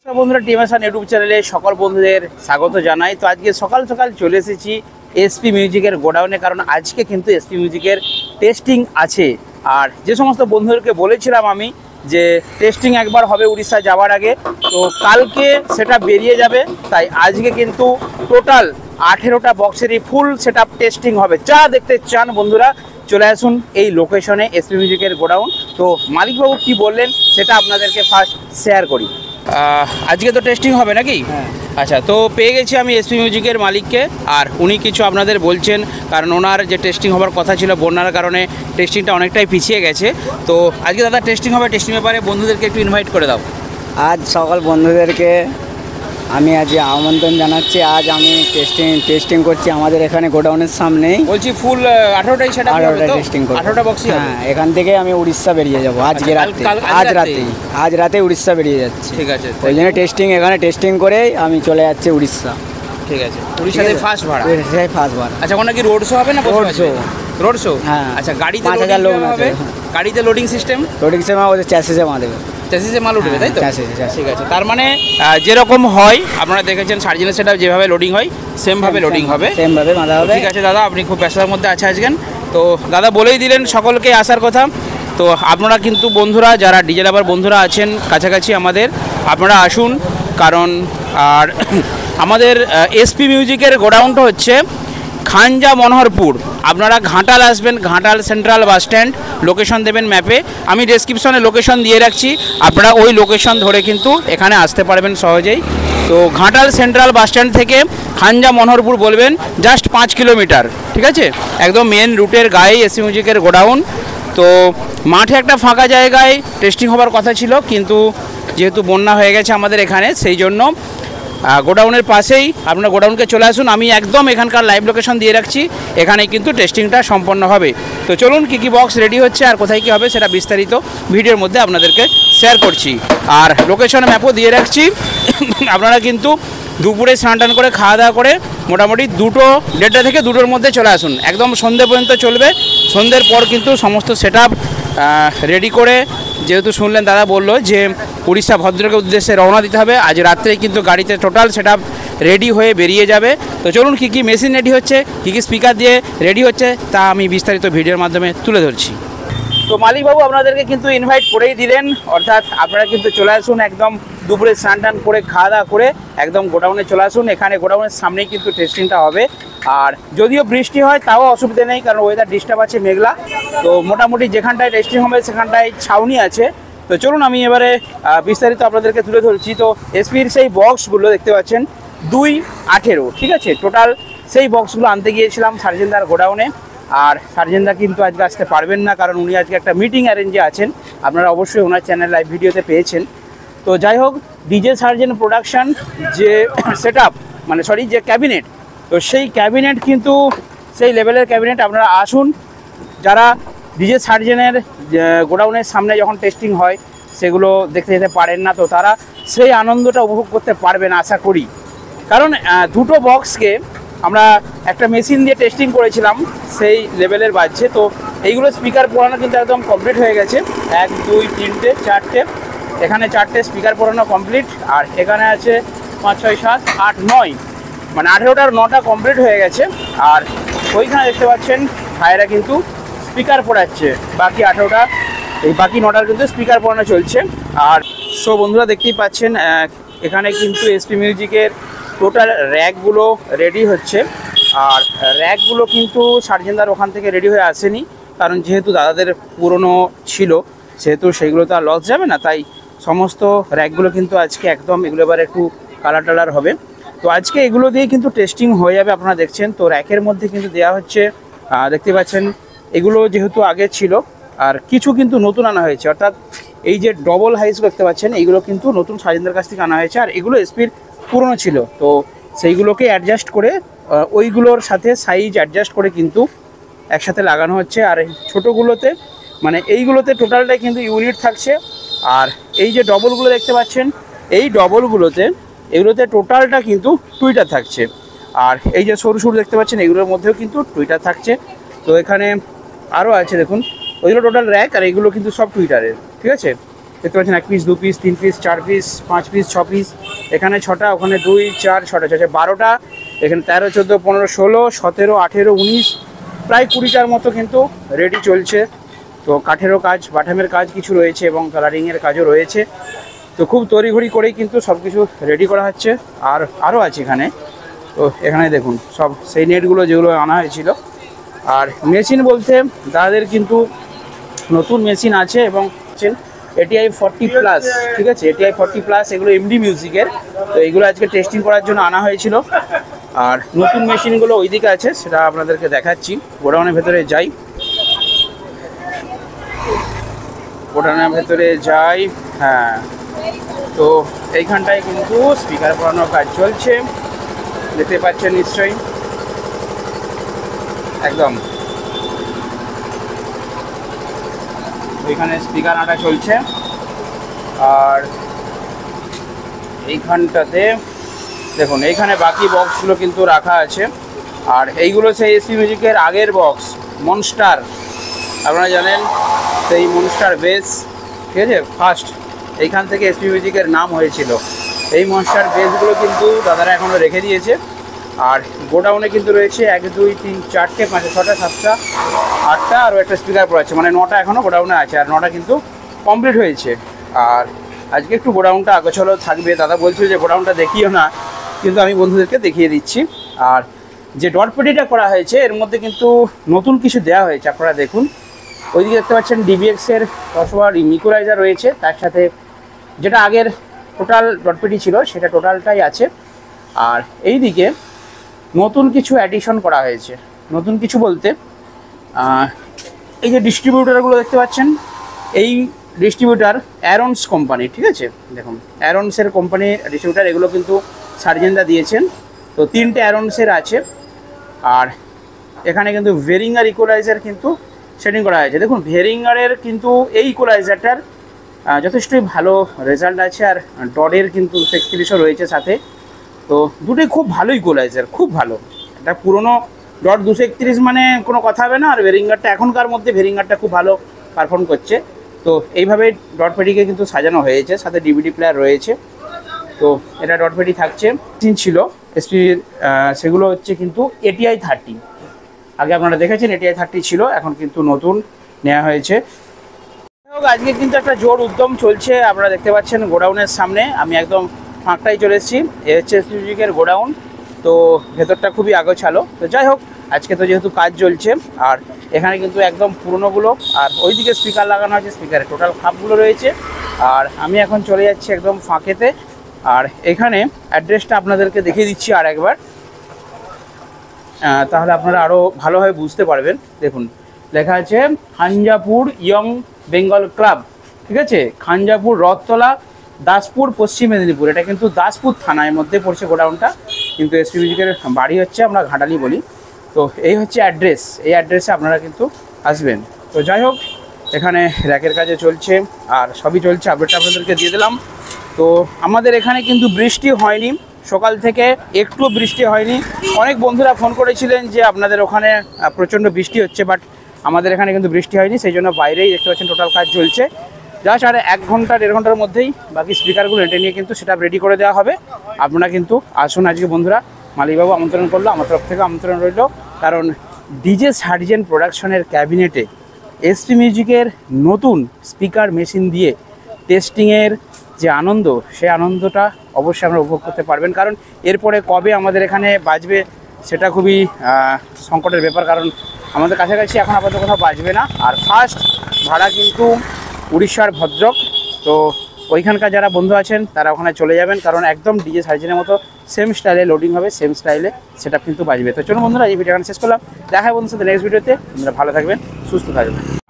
বন্ধুরা টিএমএসআন ইউটিউব চ্যানেলে সকল বন্ধুদের স্বাগত জানাই। তো আজকে সকাল সকাল চলে এসেছি এসপি মিউজিকের গোডাউনে, কারণ আজকে কিন্তু এসপি মিউজিকের টেস্টিং আছে। আর যে সমস্ত বন্ধুদেরকে বলেছিলাম আমি যে টেস্টিং একবার হবে উড়িষ্যা যাওয়ার আগে, তো কালকে সেটা বেরিয়ে যাবে। তাই আজকে কিন্তু টোটাল 18টা বক্সেরই ফুল সেট আপ টেস্টিং হবে। যা দেখতে চান বন্ধুরা চলে আসুন এই লোকেশনে এসপি মিউজিকের গোডাউন। তো মালিকবাবু কি বললেন সেটা আপনাদেরকে ফার্স্ট শেয়ার করি। আজকে তো টেস্টিং হবে নাকি? আচ্ছা, তো পেয়ে গেছি আমি এসপি মিউজিকের মালিককে, আর উনি কিছু আপনাদের বলছেন, কারণ ওনার যে টেস্টিং হবার কথা ছিল বন্যার কারণে টেস্টিংটা অনেকটাই পিছিয়ে গেছে। তো আজকে দাদা টেস্টিং হবে, টেস্টিং ব্যাপারে বন্ধুদেরকে একটু ইনভাইট করে দাও। আজ সকল বন্ধুদেরকে আমি আজ আমন্ত্রণ জানাচ্ছি। আজ আমি টেস্টিং করছি আমাদের এখানে গোডাউনের সামনেই। বলছি ফুল 18টাই সেটা 18টা টেস্টিং করব। 18টা বক্সই হবে। হ্যাঁ, এখান থেকে আমি উড়িষ্যা বেরিয়ে যাব আজকে রাতে। আজ রাতে উড়িষ্যা বেরিয়ে যাচ্ছি। ঠিক আছে, ওই জন্য এখানে টেস্টিং করেই আমি চলে যাচ্ছি উড়িষ্যা। ঠিক আছে, উড়িষ্যাতে ফার্স্ট ভাড়া। উড়িষ্যায় ফার্স্ট ভাড়া। আচ্ছা, ওখানে কি রোড শো হবে না? Road show. হ্যাঁ। আচ্ছা, গাড়িতে 5000 লোক হবে? গাড়িতে লোডিং সিস্টেম ওদের চ্যাসিসে মাল দেবে। চ্যাসিসে মাল উঠবে, তাই তো? চ্যাসিসে। ঠিক আছে, তার মানে যেরকম হয় আপনারা দেখেছেন সার্জেনের সেটআপ যেভাবে লোডিং হয় সেমভাবে লোডিং হবে, সেমভাবে বাঁধা হবে। ঠিক আছে দাদা, আপনি খুব ব্যস্ততার মধ্যে আছে আজকেন, তো দাদা বলেই দিলেন সকলকে আসার কথা। তো আপনারা কিন্তু বন্ধুরা যারা ডিজে লাভার বন্ধুরা আছেন কাছাকাছি আমাদের, আপনারা আসুন। কারণ আর আমাদের এসপি মিউজিকের গোডাউনটা হচ্ছে খানজা মনোহরপুর। আপনারা ঘাটাল আসবেন, Ghatal central bus stand location দেবেন ম্যাপে, আমি ডেসক্রিপশনে লোকেশন দিয়ে রাখছি, আপনারা ওই লোকেশন ধরে কিন্তু এখানে আসতে পারবেন সহজেই। তো ঘাটাল সেন্ট্রাল বাস স্ট্যান্ড থেকে খানজা মনোহরপুর বলবেন, জাস্ট 5 কিলোমিটার, ঠিক আছে? একদম মেন রুটের গায়ে এসপি মিউজিকের গোডাউন। তো মাঠে একটা ফাঁকা জায়গায় টেস্টিং হবার কথা ছিল, কিন্তু যেহেতু বন্যা হয়ে গেছে আমাদের এখানে, সেই জন্য গোডাউনের পাশেই আপনারা গোডাউনকে চলে আসুন। আমি একদম এখানকার লাইভ লোকেশন দিয়ে রাখছি, এখানে কিন্তু টেস্টিংটা সম্পন্ন হবে। তো চলুন কী কী বক্স রেডি হচ্ছে আর কোথায় কী হবে সেটা বিস্তারিত ভিডিওর মধ্যে আপনাদেরকে শেয়ার করছি। আর লোকেশন ম্যাপও দিয়ে রাখছি। আপনারা কিন্তু দুপুরে স্নান টান করে খাওয়া দাওয়া করে মোটামুটি 1:30 থেকে 2টোর মধ্যে চলে আসুন। একদম সন্ধ্যে পর্যন্ত চলবে। সন্ধ্যের পর কিন্তু সমস্ত সেট আপ রেডি করে, যেহেতু শুনলেন দাদা বললো যে উড়িষ্যা ভদ্রকের উদ্দেশ্যে রওনা দিতে হবে, আজ রাত্রেই কিন্তু গাড়িতে টোটাল সেট আপ রেডি হয়ে বেরিয়ে যাবে। তো চলুন কী কী মেশিন রেডি হচ্ছে, কী কী স্পিকার দিয়ে রেডি হচ্ছে তা আমি বিস্তারিত ভিডিওর মাধ্যমে তুলে ধরছি। তো মালিকবাবু আপনাদেরকে কিন্তু ইনভাইট করেই দিলেন, অর্থাৎ আপনারা কিন্তু চলে আসুন একদম দুপুরে স্নান টান করে খাওয়া দাওয়া করে একদম গোডাউনে চলে আসুন। এখানে গোডাউনের সামনেই কিন্তু টেস্টিংটা হবে। আর যদিও বৃষ্টি হয় তাও অসুবিধা নেই, কারণ ওয়েদার ডিস্টার্ব আছে, মেঘলা। তো মোটামুটি যেখানটায় টেস্টিং হবে সেখানটায় ছাউনি আছে। তো চলুন আমি এবারে বিস্তারিত আপনাদেরকে তুলে ধরছি। তো এসপির সেই বক্সগুলো দেখতে পাচ্ছেন 2-18, ঠিক আছে? টোটাল সেই বক্সগুলো আনতে গিয়েছিলাম সার্জেনদার গোডাউনে। আর সার্জেনদা কিন্তু আজকে আসতে পারবেন না, কারণ উনি আজকে একটা মিটিং অ্যারেঞ্জে আছেন, আপনারা অবশ্যই ওনার চ্যানেল লাইভ ভিডিওতে পেয়েছেন। তো যাই হোক, ডিজে সার্জেন প্রোডাকশান যে সেট আপ যে ক্যাবিনেট, তো সেই ক্যাবিনেট কিন্তু সেই লেভেলের ক্যাবিনেট। আপনারা আসুন, যারা ডিজে সার্জেনের গোডাউনের সামনে যখন টেস্টিং হয় সেগুলো দেখতে যেতে পারেন না, তো তারা সেই আনন্দটা উপভোগ করতে পারবেন আশা করি। কারণ 2টো বক্সকে আমরা একটা মেশিন দিয়ে টেস্টিং করেছিলাম, সেই লেভেলের বাজছে। তো এইগুলো স্পিকার পোড়ানো কিন্তু একদম কমপ্লিট হয়ে গেছে। 1, 2, 3, 4টে, এখানে 4টে স্পিকার পোড়ানো কমপ্লিট। আর এখানে আছে 5, 6, 7, 8, 9, মানে 18টার 9টা কমপ্লিট হয়ে গেছে। আর ওইখানে দেখতে পাচ্ছেন ভাইয়েরা কিন্তু স্পিকার পোড়াচ্ছে, বাকি 18টা, এই বাকি 9টার কিন্তু স্পিকার পোড়ানো চলছে। আর সো বন্ধুরা দেখতেই পাচ্ছেন এখানে কিন্তু এসপি মিউজিকের টোটাল র্যাকগুলো রেডি হচ্ছে। আর র্যাকগুলো কিন্তু সার্জেনদার ওখান থেকে রেডি হয়ে আসেনি, কারণ যেহেতু দাদাদের পুরনো ছিল সেহেতু সেইগুলো তো আর লস যাবে না, তাই সমস্ত র্যাকগুলো কিন্তু আজকে একদম এগুলো এবার একটু কালার টালার হবে। তো আজকে এগুলো দিয়ে কিন্তু টেস্টিং হয়ে যাবে। আপনারা দেখছেন তো র্যাকের মধ্যে কিন্তু দেওয়া হচ্ছে, দেখতে পাচ্ছেন এগুলো যেহেতু আগে ছিল, আর কিছু কিন্তু নতুন আনা হয়েছে, অর্থাৎ এই যে ডবল হাইস দেখতে পাচ্ছেন এইগুলো কিন্তু নতুন সার্জেনদার কাছ থেকে আনা হয়েছে। আর এগুলো এসপির পুরনো ছিল, তো সেইগুলোকে অ্যাডজাস্ট করে ওইগুলোর সাথে সাইজ অ্যাডজাস্ট করে কিন্তু একসাথে লাগানো হচ্ছে। আর এই ছোটোগুলোতে এইগুলোতে টোটালটাই কিন্তু ইউনিট থাকছে। আর এই যে ডবলগুলো দেখতে পাচ্ছেন, এই ডবলগুলোতে এগুলোতে টোটালটা কিন্তু টুইটার থাকছে। আর এই যে সরু সরু দেখতে পাচ্ছেন এগুলোর মধ্যেও কিন্তু টুইটার থাকছে। তো এখানে আরও আছে দেখুন, ওইগুলো টোটাল র্যাক, আর এইগুলো কিন্তু সব টুইটারের, ঠিক আছে? দেখতে পাচ্ছেন 1 piece 2 piece 3 piece 4 piece 5 piece 6 piece, এখানে 6টা, ওখানে 2 4 6টা 12টা, এখানে 13 14 15 16 17 18 19 প্রায় 20টার মতো কিন্তু রেডি চলছে। তো কাঠেরও কাজ, বাটামের কাজ কিছু রয়েছে এবং কালারিংয়ের কাজও রয়েছে। তো খুব তড়িঘড়ি করেই কিন্তু সব কিছু রেডি করা হচ্ছে। আর আরও আছে এখানে, তো এখানে দেখুন সব সেই নেটগুলো যেগুলো আনা হয়েছিল। আর মেশিন বলতে দাদাদের কিন্তু নতুন মেশিন আছে এবং ATI 40+, ঠিক আছে, ATI 40+, এগুলো MD মিউজিকের। তো এইগুলো আজকে টেস্টিং করার জন্য আনা হয়েছিল। আর নতুন মেশিনগুলো ওইদিকে আছে, সেটা আপনাদেরকে দেখাচ্ছি। গোডাউনের ভেতরে যাই, গোডাউনের ভেতরে যাই। হ্যাঁ, তো এইখানটায় কিন্তু স্পিকার পড়ানোর কাজ চলছে, দেখতে পাচ্ছেন নিশ্চয়ই। একদম ওইখানে স্পিকার আটা চলছে। আর এইখানটাতে দেখুন, এইখানে বাকি বক্সগুলো কিন্তু রাখা আছে। আর এইগুলো সেই এসপি মিউজিকের আগের বক্স, মনস্টার, আপনারা জানেন সেই মনস্টার বেস, ঠিক আছে, ফার্স্ট এইখান থেকে এসপি মিউজিকের নাম হয়েছিল। এই মনস্টার বেসগুলো কিন্তু দাদারা এখনও রেখে দিয়েছে। আর গোডাউনে কিন্তু রয়েছে 1 2 3 4টে 5 6টা 7টা 8টা, আরও একটা স্পিকার পড়াচ্ছে, মানে 9টা এখনও গোডাউনে আছে। আর 9টা কিন্তু কমপ্লিট হয়েছে। আর আজকে একটু গোডাউনটা আগোছালো থাকবে। দাদা বলছিল যে গোডাউনটা দেখিও না, কিন্তু আমি বন্ধুদেরকে দেখিয়ে দিচ্ছি। আর যে ডট পেটিটা করা হয়েছে এর মধ্যে কিন্তু নতুন কিছু দেওয়া হয়েছে, আপনারা দেখুন। ওইদিকে দেখতে পাচ্ছেন DBX-এর 10 ওয়াট ইকুয়ালাইজার রয়েছে, তার সাথে যেটা আগের টোটাল ডট পেটি ছিল সেটা টোটালটাই আছে। আর এইদিকে নতুন কিছু অ্যাডিশন করা হয়েছে। নতুন কিছু বলতে এই যে ডিস্ট্রিবিউটারগুলো দেখতে পাচ্ছেন, এই ডিস্ট্রিবিউটার অ্যারনস কোম্পানি, ঠিক আছে, দেখুন অ্যারনসের কোম্পানির ডিস্ট্রিবিউটার। এগুলো কিন্তু সার্জেনদা দিয়েছেন। তো 3টে অ্যারনসের আছে। আর এখানে কিন্তু ভেরিঙ্গার ইকুয়ালাইজার কিন্তু সেটিং করা হয়েছে। দেখুন ভেরিঙ্গারের কিন্তু এই ইকুয়ালাইজারটার যথেষ্টই ভালো রেজাল্ট আছে। আর ডডের কিন্তু 36ও রয়েছে সাথে। তো দুটোই খুব ভালো ইকুয়ালাইজার, খুব ভালো। এটা পুরনো ডট 231 মানে কোনো কথা হবে না। আর ভেরিঙ্গারটা এখনকার মধ্যে ভেরিঙ্গারটা খুব ভালো পারফর্ম করছে। তো এইভাবে ডট পেটিকে কিন্তু সাজানো হয়েছে, সাথে DVD প্লেয়ার রয়েছে। তো এটা ডট পেটি থাকছে। ছিল এসপির, সেগুলো হচ্ছে কিন্তু ATI 30। আগে আপনারা দেখেছেন ATI 30 ছিল, এখন কিন্তু নতুন নেওয়া হয়েছে। আজকে কিন্তু একটা জোর উদ্যম চলছে, আপনারা দেখতে পাচ্ছেন গোডাউনের সামনে। আমি একদম ফাঁকটাই চলে এসেছি। এ হচ্ছে এসপি মিউজিকের গোডাউন। তো ভেতরটা খুবই আগোছালো। তো যাই হোক, আজকে তো যেহেতু কাজ চলছে, আর এখানে কিন্তু একদম পুরনোগুলো, আর ওইদিকে স্পিকার লাগানো আছে, স্পিকারের টোটাল খাপগুলো রয়েছে। আর আমি এখন চলে যাচ্ছি একদম ফাঁকেতে। আর এখানে অ্যাড্রেসটা আপনাদেরকে দেখিয়ে দিচ্ছি আর একবার, তাহলে আপনারা আরও ভালোভাবে বুঝতে পারবেন। দেখুন লেখা আছে খাঞ্জাপুর ইয়ং বেঙ্গল ক্লাব, ঠিক আছে, খাঞ্জাপুর, রথতলা, দাসপুর, পশ্চিম মেদিনীপুর। এটা কিন্তু দাসপুর থানার মধ্যে পড়ছে গোডাউনটা, কিন্তু এসপি মিউজিকের বাড়ি হচ্ছে আমরা ঘাটালি বলি। তো এই হচ্ছে অ্যাড্রেস, এই অ্যাড্রেসে আপনারা কিন্তু আসবেন। তো যাই হোক, এখানে র্যাকের কাজে চলছে আর সবই চলছে, আপডেটটা আপনাদেরকে দিয়ে দিলাম। তো আমাদের এখানে কিন্তু বৃষ্টি হয়নি, সকাল থেকে একটুও বৃষ্টি হয়নি। অনেক বন্ধুরা ফোন করেছিলেন যে আপনাদের ওখানে প্রচণ্ড বৃষ্টি হচ্ছে, বাট আমাদের এখানে কিন্তু বৃষ্টি হয়নি। সেই জন্য বাইরেই দেখতে পাচ্ছেন টোটাল কাজ চলছে। জাস্ট আর 1 ঘন্টা 1.5 ঘন্টার মধ্যেই বাকি স্পিকারগুলো এঁটে নিয়ে কিন্তু সেটা রেডি করে দেওয়া হবে। আপনারা কিন্তু আসুন আজকে বন্ধুরা, মালিকবাবু আমন্ত্রণ করলো, আমার তরফ থেকে আমন্ত্রণ রইল। কারণ ডিজে সার্জেন প্রোডাকশনের ক্যাবিনেটে এসপি মিউজিকের নতুন স্পিকার মেশিন দিয়ে টেস্টিংয়ের যে আনন্দ, সেই আনন্দটা অবশ্যই আমরা উপভোগ করতে পারবেন। কারণ এরপরে কবে আমাদের এখানে বাজবে সেটা খুবই সংকটের ব্যাপার, কারণ আমাদের কাছাকাছি এখন আপাতত কোথাও বাজবে না। আর ফার্স্ট ভাড়া কিন্তু উড়িষ্যার ভদ্রক। তো ওইখানকার যারা বন্ধু আছেন তারা ওখানে চলে যাবেন, কারণ একদম ডিজে সার্জেনের মতো সেম স্টাইলে লোডিং হবে, সেম স্টাইলে সেটা কিন্তু বাজবে। তো চলুন বন্ধুরা, এই ভিডিওটা শেষ করলাম। দেখা হয় বন্ধুর সাথে নেক্সট ভিডিওতে। আপনারা ভালো থাকবেন, সুস্থ থাকবেন।